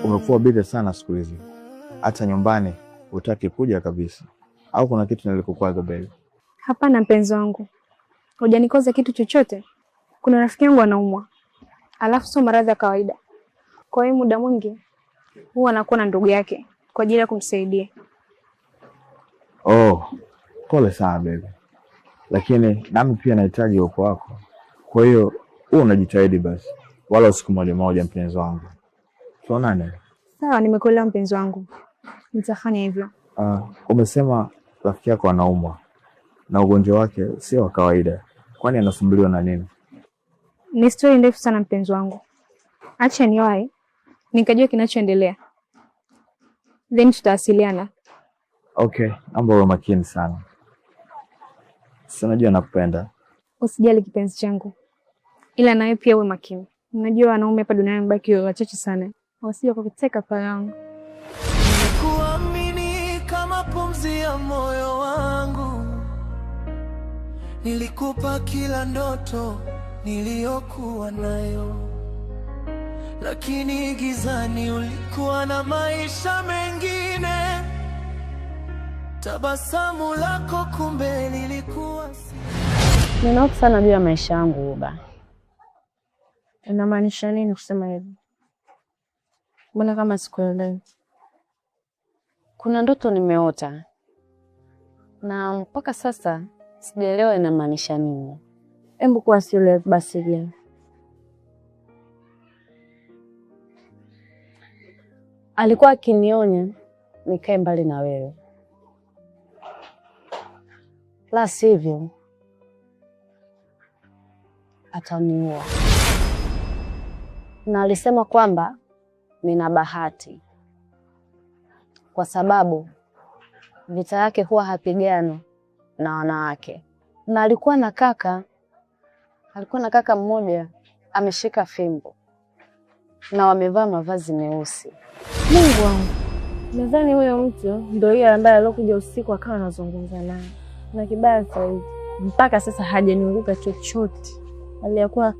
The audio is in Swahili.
umekuwa bize sana siku hizi. Hata nyumbani hutaki kuja kabisa. Au kuna kitu nilikukwaza baby? Hapana mpenzi wangu. Hujanikoza kitu chochote. Kuna rafiki yangu anaumwa. Alafu sio maradhi ya kawaida. Kwa hiyo muda mwingi huwa anakuwa na ndugu yake kwa ajili ya kumsaidia. Oh, pole sana baby. Lakini nami pia nahitaji uwepo wako. Kwa hiyo wewe unajitahidi basi. Wala usiku moja mpenzi wangu. Tuonane. Sawa, nimekuelewa mpenzi wangu. Nitafanya hivyo. Umesema rafiki yako anaumwa na ugonjwa wake sio wa kawaida. Kwani anasumbuliwa na nini? Ni story ndefu sana mpenzi wangu. Acha niwahi nikajua kinachoendelea. Then tutawasiliana. Okay, naomba uwe makini sana. Sinajua nakupenda. Usijali kipenzi changu. Ila nawe pia uwe makini. Unajua wanaume hapa duniani mbaki wachache sana. Wasije kukuteka palangu. Kuamini kama pumzi ya moyo wangu. Nilikupa kila ndoto niliyokuwa nayo. Lakini gizani ulikuwa na maisha mengine. Tabasamu lako kumbe lilikuwa Ninaofu sana juu ya maisha yangu Uba. Unamaanisha nini kusema hivyo? Mbona kama sikuelewi? Kuna ndoto nimeota. Na mpaka sasa sijaelewa inamaanisha nini. Hebu kuwa serious basi je. Alikuwa akinionya nikae mbali na wewe. La sivyo ataniua. Na alisema kwamba nina bahati kwa sababu vita yake huwa hapigano na wanawake. Na alikuwa na kaka mmoja ameshika fimbo na wamevaa mavazi meusi. Mungu wangu. Nadhani huyo mtu ndio yeye ambaye alokuja usiku akawa anazungumza naye. Na kibaya zaidi mpaka sasa hajaniunguka chochote. Aliyakuwa